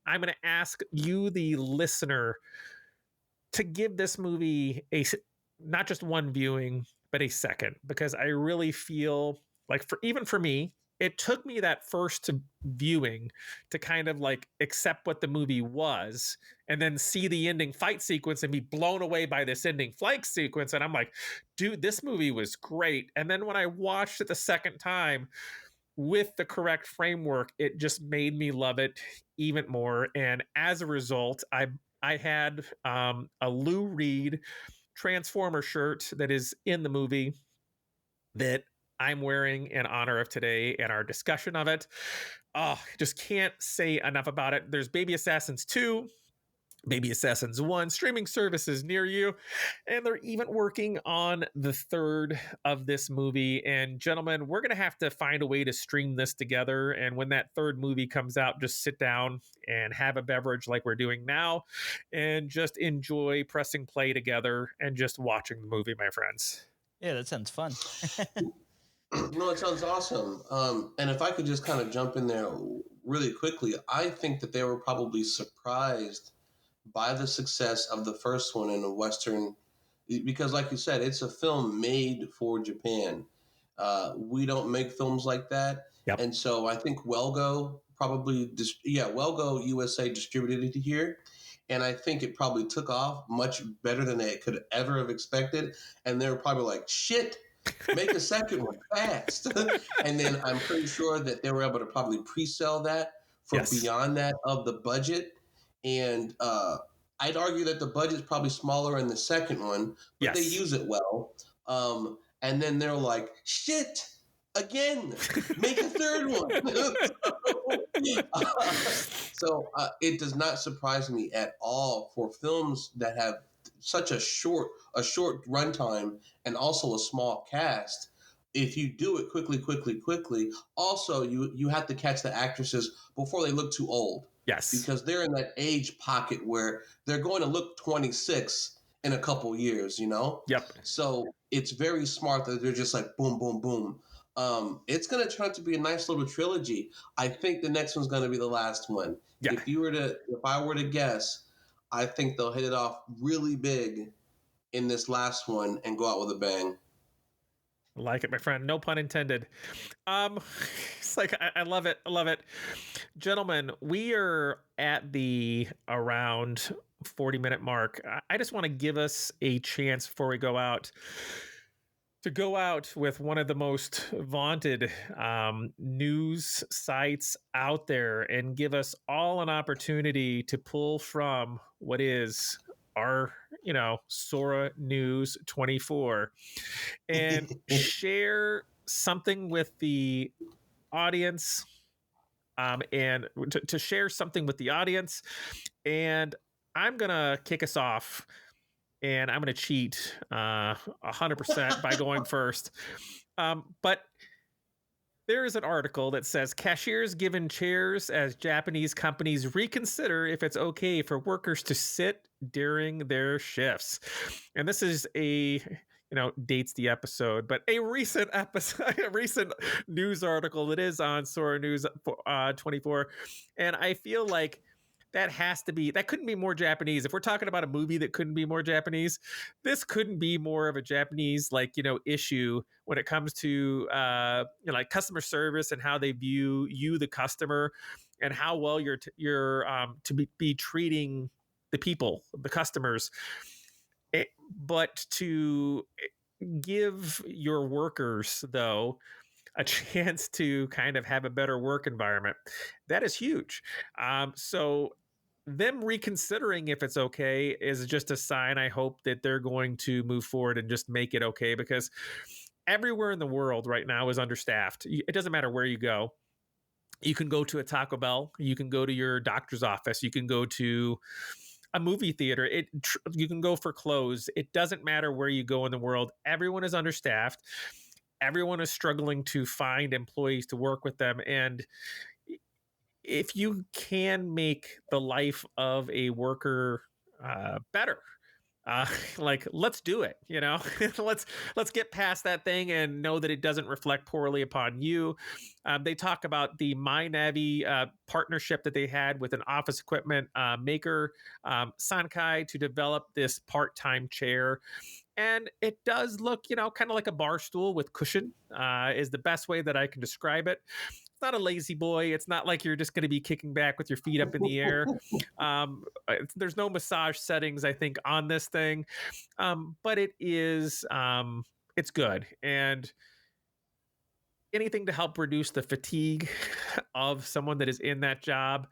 I'm going to ask you, the listener, to give this movie not just one viewing, but a second, because I really feel like even for me, it took me that first viewing to kind of like accept what the movie was, and then see the ending fight sequence and be blown away by this ending fight sequence. And I'm like, dude, this movie was great. And then when I watched it the second time with the correct framework, it just made me love it even more. And as a result, I had a Lou Reed Transformer shirt that is in the movie that I'm wearing in honor of today and our discussion of it. Oh, just can't say enough about it. There's Baby Assassins 2, Baby Assassins 1 streaming services near you, and they're even working on the third of this movie. And gentlemen, we're going to have to find a way to stream this together, and when that third movie comes out, just sit down and have a beverage like we're doing now and just enjoy pressing play together and just watching the movie, my friends. Yeah, that sounds fun. No, it sounds awesome. And if I could just kind of jump in there really quickly, I think that they were probably surprised by the success of the first one in the Western, because, like you said, it's a film made for Japan. We don't make films like that. Yep. And so I think Welgo Welgo USA distributed it here. And I think it probably took off much better than they could ever have expected. And they were probably like, shit, make a second one fast. And then I'm pretty sure that they were able to probably pre-sell that for beyond that of the budget. And I'd argue that the budget's probably smaller in the second one, but they use it well. And then they're like, shit, again, make a third one. So it does not surprise me at all for films that have such a short runtime and also a small cast. If you do it quickly, also you have to catch the actresses before they look too old. Yes. Because they're in that age pocket where they're going to look 26 in a couple years, you know? Yep. So it's very smart that they're just like boom, boom, boom. It's going to turn out to be a nice little trilogy. I think the next one's going to be the last one. Yeah. If I were to guess, I think they'll hit it off really big in this last one and go out with a bang. Like it, my friend. No pun intended. It's like I love it. I love it. Gentlemen, we are at the around 40-minute mark. I just want to give us a chance before we go out to go out with one of the most vaunted news sites out there and give us all an opportunity to pull from what is our, Sora News 24 and share something with the audience, and to share something with the audience. And I'm going to kick us off, and I'm going to cheat 100% by going first. But There is an article that says cashiers given chairs as Japanese companies reconsider if it's okay for workers to sit during their shifts. And this is dates the episode, but a recent episode, a recent news article that is on Sora News 24. And I feel like that couldn't be more Japanese. If we're talking about a movie that couldn't be more Japanese, this couldn't be more of a Japanese issue when it comes to like customer service and how they view you, the customer, and how well you're to be treating the people, the customers. But to give your workers, though, a chance to kind of have a better work environment, that is huge. So them reconsidering if it's okay is just a sign, I hope, that they're going to move forward and just make it okay, because everywhere in the world right now is understaffed. It doesn't matter where you go. You can go to a Taco Bell, you can go to your doctor's office, you can go to a movie theater, you can go for clothes. It doesn't matter where you go in the world. Everyone is understaffed. Everyone is struggling to find employees to work with them. And if you can make the life of a worker better, let's do it. Let's get past that thing and know that it doesn't reflect poorly upon you. They talk about the MyNavi partnership that they had with an office equipment maker, Sankai, to develop this part-time chair. And it does look, kind of like a bar stool with cushion, is the best way that I can describe it. It's not a lazy boy. It's not like you're just going to be kicking back with your feet up in the air. There's no massage settings, I think, on this thing. But it is, it's good. And anything to help reduce the fatigue of someone that is in that job,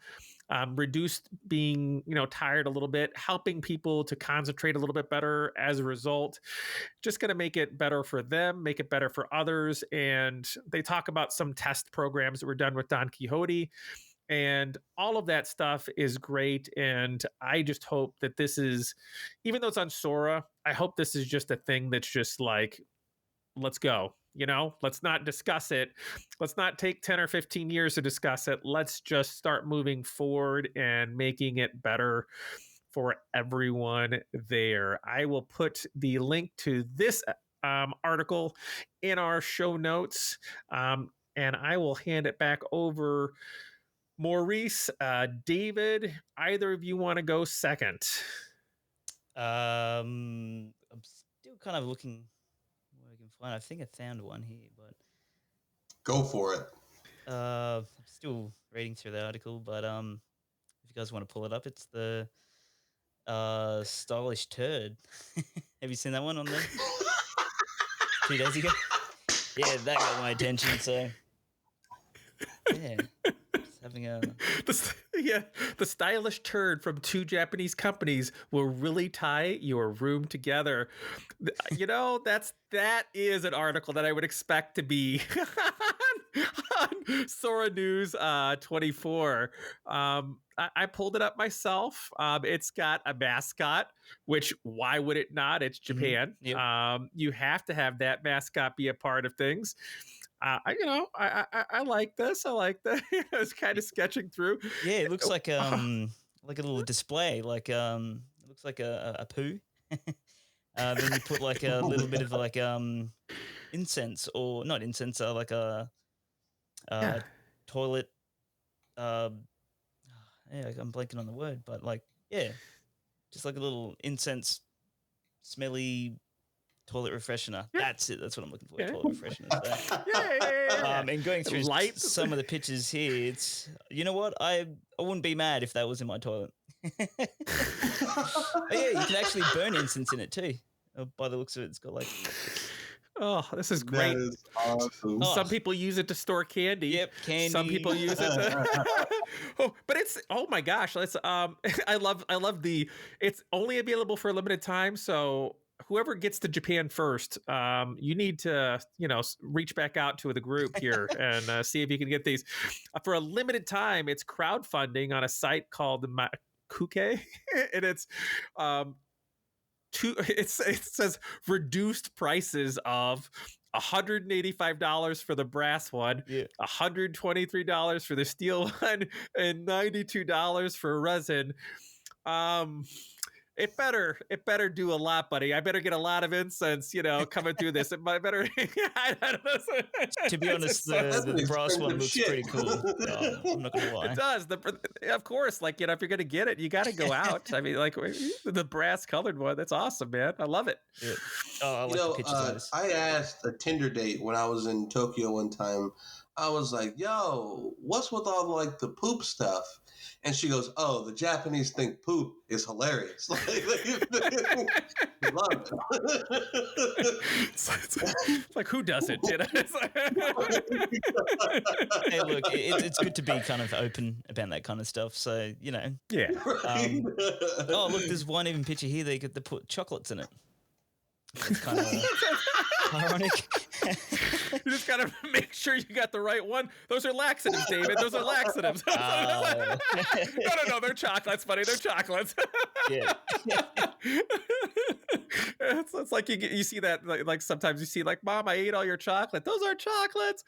reduce being, tired a little bit, helping people to concentrate a little bit better as a result, just going to make it better for them, make it better for others. And they talk about some test programs that were done with Don Quixote, and all of that stuff is great. And I just hope that this is, even though it's on Sora, I hope this is just a thing that's just like, let's go. Let's not discuss it. Let's not take 10 or 15 years to discuss it. Let's just start moving forward and making it better for everyone there. I will put the link to this article in our show notes, and I will hand it back over. Maurice, David, either of you want to go second? I'm still kind of looking what I can find. I think I found one here, but Go for it. I'm still reading through the article, but if you guys want to pull it up, it's the stylish turd. Have you seen that one on there 2 days ago? Yeah, that got my attention. So yeah, just having a the stylish turd from 2 Japanese companies will really tie your room together. That is an article that I would expect to be on Sora News 24. I pulled it up myself. It's got a mascot, which why would it not? It's Japan. Yep. You have to have that mascot be a part of things. I like this. I like that. It's kind of sketching through. Yeah, it looks like a little display. Like it looks like a poo. Then you put like a little bit of like incense, or not incense, like a toilet. Yeah, I'm blanking on the word, but like just like a little incense, smelly toilet refreshener. Yeah. That's it. That's what I'm looking for. Toilet refreshener. So. Yeah. And going through some of the pictures here, it's, you know what? I wouldn't be mad if that was in my toilet. Oh, yeah, you can actually burn incense in it too. By the looks of it, it's got like. Oh, this is great. That is awesome. Some people use it to store candy. Yep, candy. Some people use it to but it's, oh my gosh, let's I love it's only available for a limited time, so whoever gets to Japan first, you need to, reach back out to the group here and see if you can get these. For a limited time, it's crowdfunding on a site called Kuke, and it's it says reduced prices of $185 for the brass one, $123 for the steel one, and $92 for resin. It better do a lot, buddy. I better get a lot of incense, coming through this. It might better. I don't know. To be honest, the brass one looks pretty cool. I'm not gonna lie. It does. Of course, if you're gonna get it, you got to go out. I mean, the brass colored one. That's awesome, man. I love it. Yeah. Oh, I like the pictures of this. I asked a Tinder date when I was in Tokyo one time. I was like, "Yo, what's with all the poop stuff?" And she goes, "Oh, the Japanese think poop is hilarious. Love it." It's like, who doesn't? Hey, look, it's good to be kind of open about that kind of stuff. So, Yeah. Oh, look, there's one even picture here. They put chocolates in it. It's kind of ironic. You just gotta make sure you got the right one. Those are laxatives, David. Those are laxatives. No, they're chocolates, buddy. They're chocolates. Yeah. It's like you see that like sometimes you see Mom, I ate all your chocolate. Those are chocolates.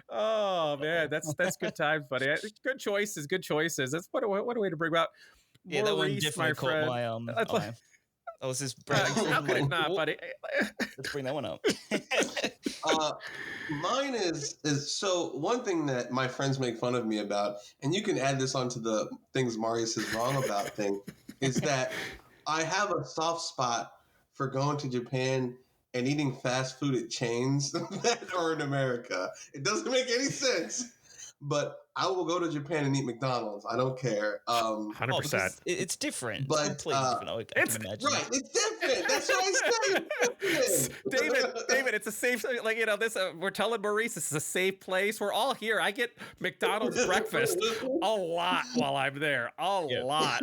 Oh man, that's good times, buddy. Good choices. That's what a way to bring out. Yeah, that one definitely caught my eye. I was just how could it not, buddy? Let's bring that one up. Mine is so one thing that my friends make fun of me about, and you can add this onto the things Maurice is wrong about thing, is that I have a soft spot for going to Japan and eating fast food at chains that are in America. It doesn't make any sense. But I will go to Japan and eat McDonald's. I don't care. 100%. It's different. But, it's completely different. I can imagine. Right, it's different. That's what I say. David, it's a safe. This. We're telling Maurice this is a safe place. We're all here. I get McDonald's breakfast a lot while I'm there. A lot.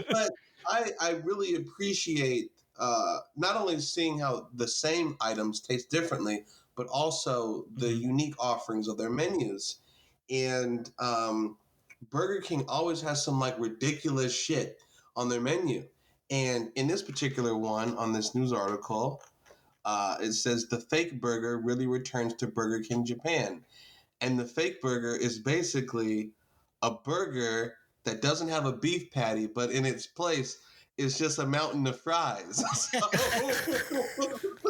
But I really appreciate not only seeing how the same items taste differently, but also the unique offerings of their menus. And Burger King always has some ridiculous shit on their menu. And in this particular one, on this news article, it says the fake burger really returns to Burger King Japan. And the fake burger is basically a burger that doesn't have a beef patty, but in its place is just a mountain of fries.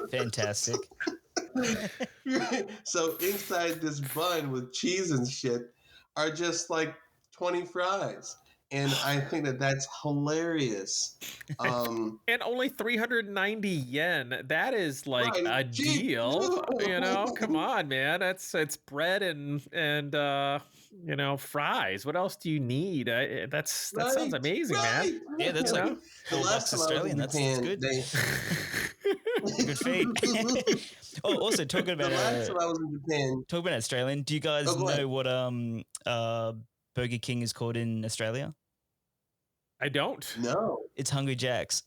Fantastic. So inside this bun with cheese and shit are just 20 fries. And I think that's hilarious. And only 390 yen. That is a deal. Come on, man. It's bread and fries. What else do you need? That sounds amazing, man. Yeah, that's $4 Australian. That's good. Good feed. Also talking about the last time I was in Japan. Talking about Australian. Do you guys know what Burger King is called in Australia? I don't. No. It's Hungry Jack's.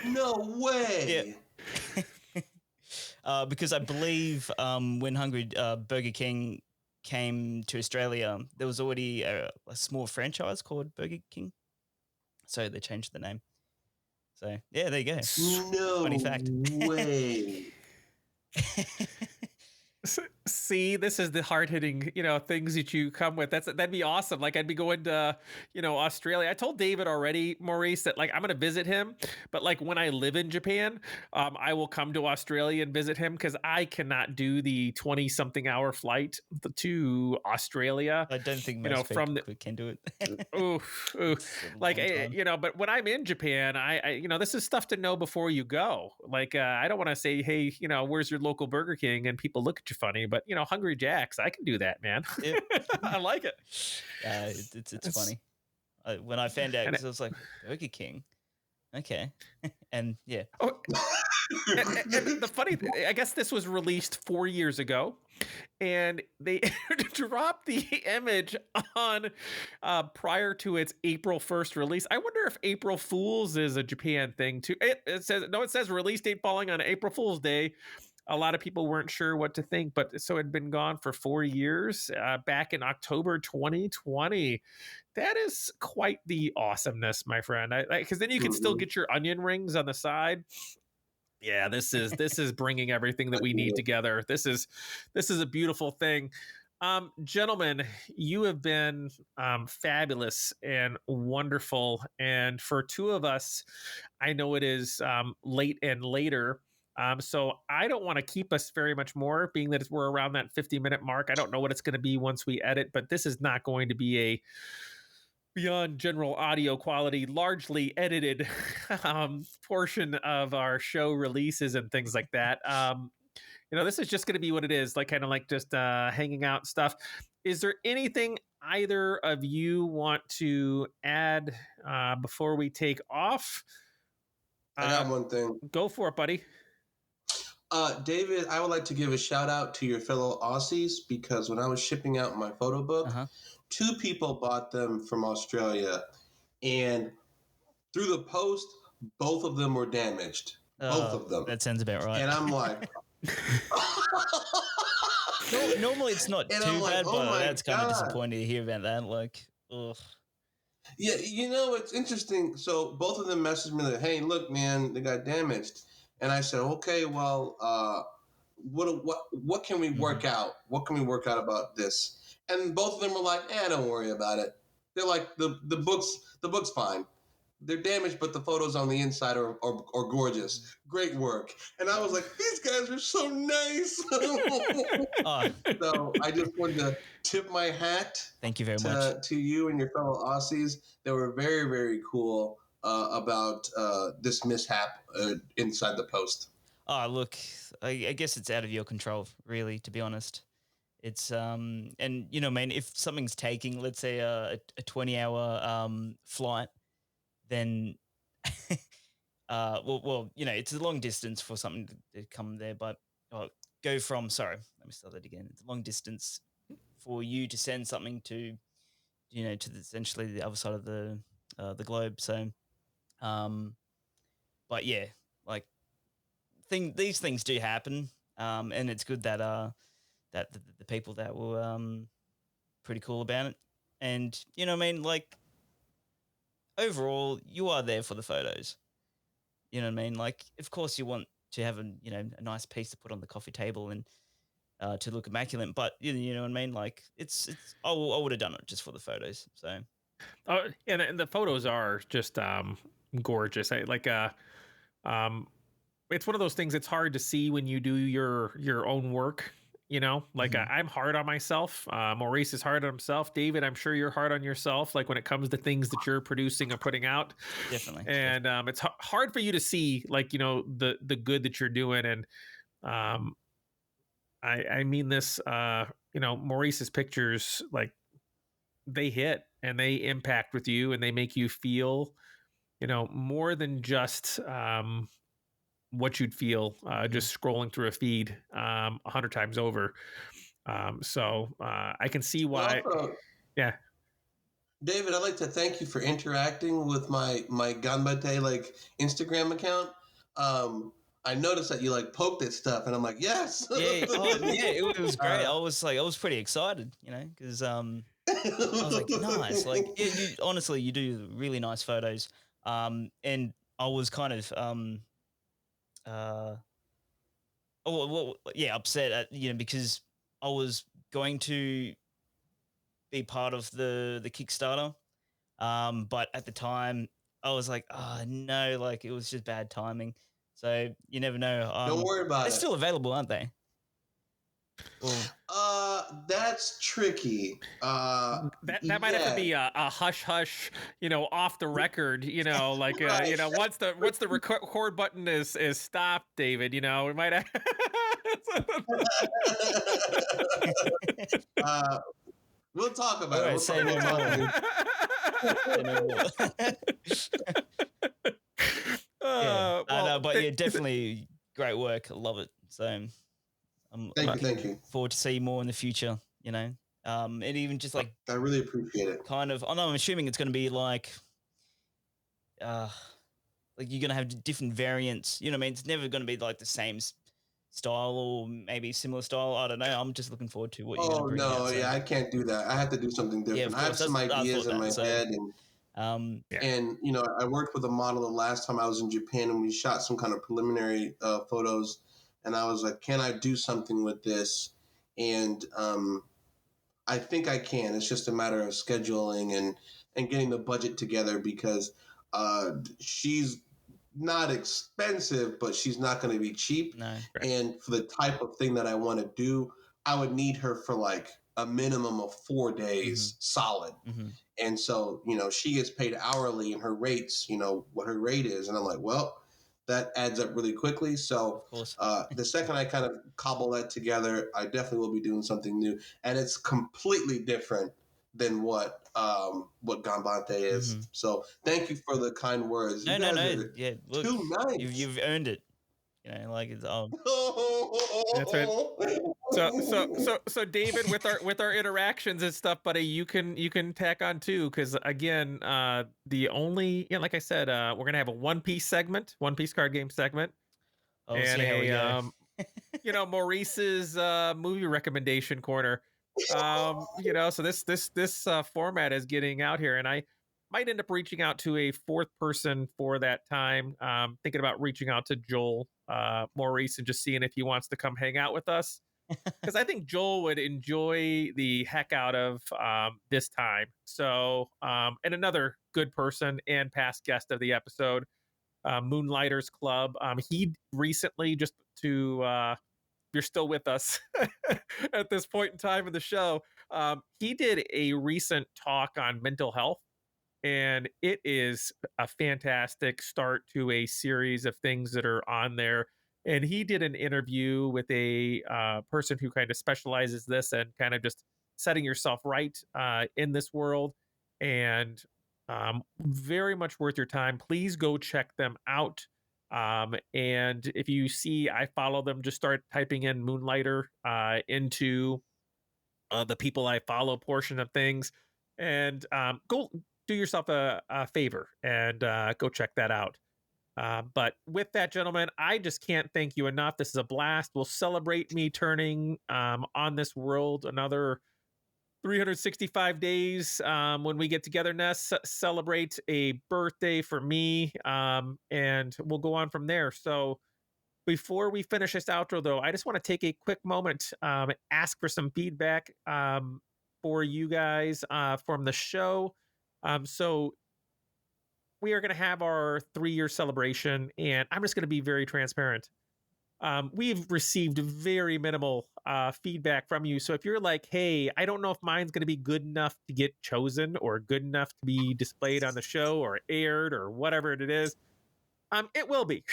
No way. Yeah. Because I believe when Burger King came to Australia, there was already a small franchise called Burger King. So they changed the name. So, yeah, there you go. No funny fact. way. See, this is the hard-hitting, things that you come with. That'd be awesome. I'd be going to, Australia. I told David already, Maurice, that I'm going to visit him. But when I live in Japan, I will come to Australia and visit him because I cannot do the 20-something hour flight to Australia. I don't think most people can do it. But when I'm in Japan, I this is stuff to know before you go. I don't want to say, hey, where's your local Burger King? And people look at you funny, but Hungry Jack's, I can do that, man. Yep. I like it. It's funny. When I found out, because I was like, Burger King, okay, and yeah. Oh, and the funny thing, I guess this was released 4 years ago, and they dropped the image on prior to its April 1st release. I wonder if April Fool's is a Japan thing too. It says release date falling on April Fool's Day. A lot of people weren't sure what to think, but so it had been gone for 4 years, back in October 2020. That is quite the awesomeness, my friend. Because then you can still get your onion rings on the side. Yeah, this is bringing everything that we need together. This is a beautiful thing. Gentlemen, you have been fabulous and wonderful. And for two of us, I know it is late and later. So I don't want to keep us very much more, being that we're around that 50-minute mark. I don't know what it's going to be once we edit, but this is not going to be a beyond general audio quality, largely edited portion of our show releases and things like that. This is just going to be what it is, like kind of like just hanging out stuff. Is there anything either of you want to add before we take off? I got one thing. Go for it, buddy. David, I would like to give a shout out to your fellow Aussies, because when I was shipping out my photo book, 2 people bought them from Australia, and through the post, both of them were damaged. Both of them. That sounds about right. And I'm like, normally it's not too bad, oh but that's kind of disappointing to hear about that. Like, ugh. Yeah, it's interesting. So both of them messaged me like, "Hey, look, man, they got damaged." And I said, "Okay, well, what can we work out? What can we work out about this?" And both of them were like, "Don't worry about it." They're like, the book's fine. They're damaged, but the photos on the inside are gorgeous. Great work. And I was like, these guys are so nice. So I just wanted to tip my hat. Thank you very much to you and your fellow Aussies. They were very, very cool about this mishap inside the post. Oh, look, I guess it's out of your control, really, to be honest. It's and man, if something's taking, let's say a 20-hour flight, then it's a long distance for something to come there, but let me start that again. It's a long distance for you to send something to essentially the other side of the globe. So but yeah, like these things do happen, and it's good that that the people that were pretty cool about it, and like overall, you are there for the photos. You know what I mean? Like, of course, you want to have a nice piece to put on the coffee table and to look immaculate. But you know what I mean? Like, it's I would have done it just for the photos. So, and the photos are just gorgeous. It's one of those things. It's hard to see when you do your own work. I'm hard on myself. Maurice is hard on himself. David, I'm sure you're hard on yourself. Like when it comes to things that you're producing or putting out, definitely. And it's hard for you to see, like the good that you're doing. And I mean this. Maurice's pictures, like they hit and they impact with you, and they make you feel, more than just what you'd feel just scrolling through a feed 100 times over. So I can see why. Also, yeah. David, I'd like to thank you for interacting with my Ganbate Instagram account. I noticed that you poked at stuff, and I'm like, yes. Yeah, it was great. I was pretty excited, because I was like, nice. Like, you honestly, you do really nice photos. And I was kind of upset at because I was going to be part of the Kickstarter, but at the time I was like, oh no, like it was just bad timing. So you never know. Don't worry about it. They're still available, aren't they? That's tricky. That might have to be a hush hush, off the record, like right. once the record button is stopped, David, we might have we'll talk about it. Say no more. Definitely great work. I love it. So I'm thank you. Forward to see more in the future, and even just like I really appreciate it. Kind of, I'm assuming it's going to be like you're going to have different variants. You know what I mean? It's never going to be like the same style or maybe similar style. I don't know. I'm just looking forward to what you're going to bring out. I can't do that. I have to do something different. I have some ideas in my head, Yeah. And, I worked with a model the last time I was in Japan, and we shot some kind of preliminary photos. And I was like, can I do something with this? And I think I can. It's just a matter of scheduling and getting the budget together, because she's not expensive, but she's not going to be cheap. No. Right. And for the type of thing that I want to do, I would need her for like a minimum of 4 days solid. Mm-hmm. And so, she gets paid hourly, and her rates, what her rate is. And I'm like, well, that adds up really quickly. So Of course. the second I kind of cobble that together, I definitely will be doing something new. And it's completely different than what Gambante is. Mhm. So thank you for the kind words. No, You no, guys no. are Yeah, look, too nice. you've earned it. Like it's That's right. So David, with our interactions and stuff, buddy, you can tack on too, because again, the only, like I said, we're gonna have a One Piece card game segment, I'll and see how we go. Maurice's movie recommendation corner. So this format is getting out here, and I might end up reaching out to a fourth person for that time. Thinking about reaching out to Joel Maurice and just seeing if he wants to come hang out with us, because I think Joel would enjoy the heck out of this time. So, and another good person and past guest of the episode, Moonlighters Club. He recently, just to you're still with us at this point in time in the show, he did a recent talk on mental health, and it is a fantastic start to a series of things that are on there. And he did an interview with a person who kind of specializes this and kind of just setting yourself right in this world, and very much worth your time. Please go check them out. And if you see I follow them, just start typing in Moonlighter into the people I follow portion of things, and go do yourself a favor and go check that out. But with that, gentlemen, I just can't thank you enough. This is a blast. We'll celebrate me turning on this world another 365 days when we get together. Celebrate a birthday for me, and we'll go on from there. So before we finish this outro, though, I just want to take a quick moment, ask for some feedback for you guys from the show. So we are going to have our 3-year celebration, and I'm just going to be very transparent. We've received very minimal feedback from you. So if you're like, hey, I don't know if mine's going to be good enough to get chosen or good enough to be displayed on the show or aired or whatever it is, it will be.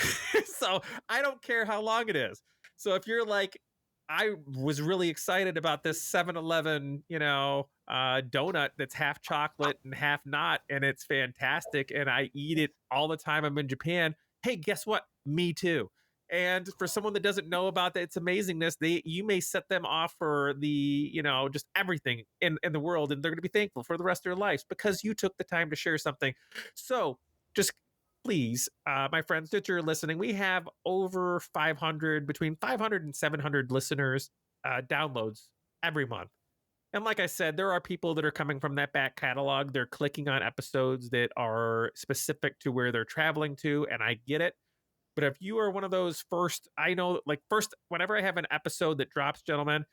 So I don't care how long it is. So if you're like, I was really excited about this 7-Eleven, donut that's half chocolate and half not, and it's fantastic, and I eat it all the time I'm in Japan. Hey, guess what? Me too. And for someone that doesn't know about its amazingness, you may set them off for the, just everything in the world, and they're going to be thankful for the rest of their lives because you took the time to share something. So just please, my friends that you're listening, we have over 500, between 500 and 700 listeners, downloads every month. And like I said, there are people that are coming from that back catalog. They're clicking on episodes that are specific to where they're traveling to, and I get it. But if you are one of those first, whenever I have an episode that drops, gentlemen,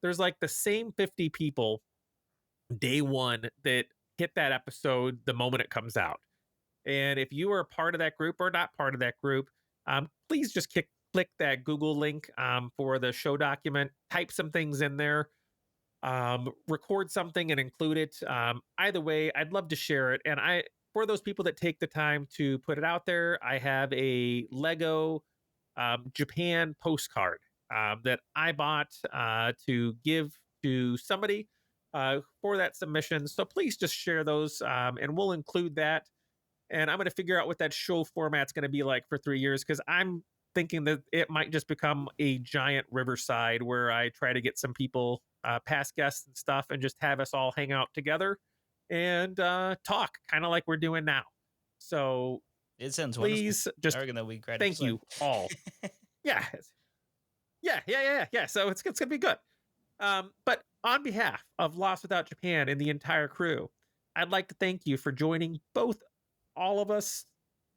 there's like the same 50 people day one that hit that episode the moment it comes out. And if you are part of that group or not part of that group, please just click that Google link for the show document, type some things in there, record something and include it. Either way, I'd love to share it. And for those people that take the time to put it out there, I have a Lego Japan postcard that I bought to give to somebody for that submission. So please just share those, and we'll include that. And I'm going to figure out what that show format's going to be like for 3 years, because I'm thinking that it might just become a giant Riverside where I try to get some people, past guests and stuff, and just have us all hang out together and talk, kind of like we're doing now. So It sounds please wonderful. just I reckon that'll be a great thank episode. you all. Yeah. So it's going to be good. But on behalf of Lost Without Japan and the entire crew, I'd like to thank you for joining all of us,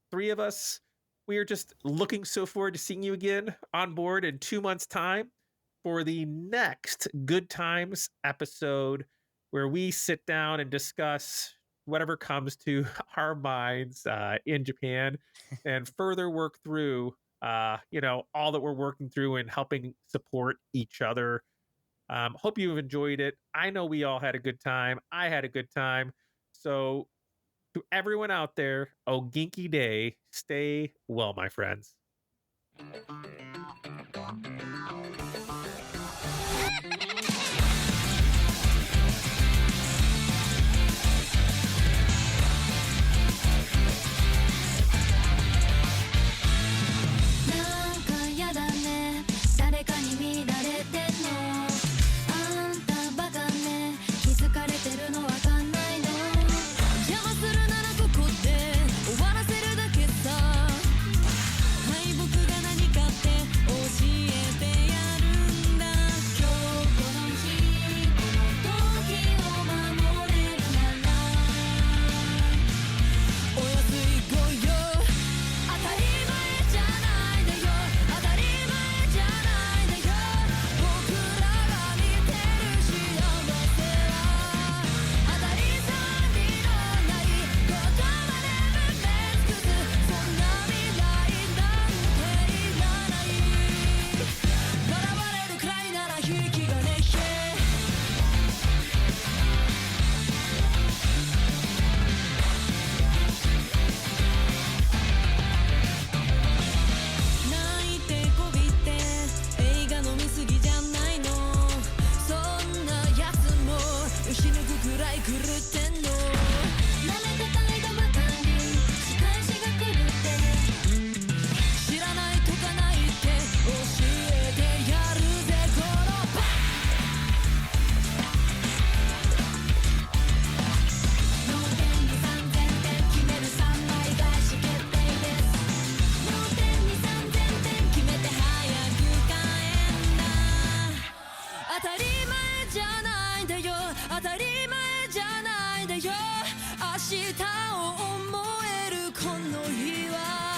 three of us. We are just looking so forward to seeing you again on board in 2 months' time for the next Good Times episode, where we sit down and discuss whatever comes to our minds in Japan and further work through, all that we're working through and helping support each other. Hope you've enjoyed it. I know we all had a good time. I had a good time. So, to everyone out there, oh, ginky day. Stay well, my friends.「明日を思えるこの日は」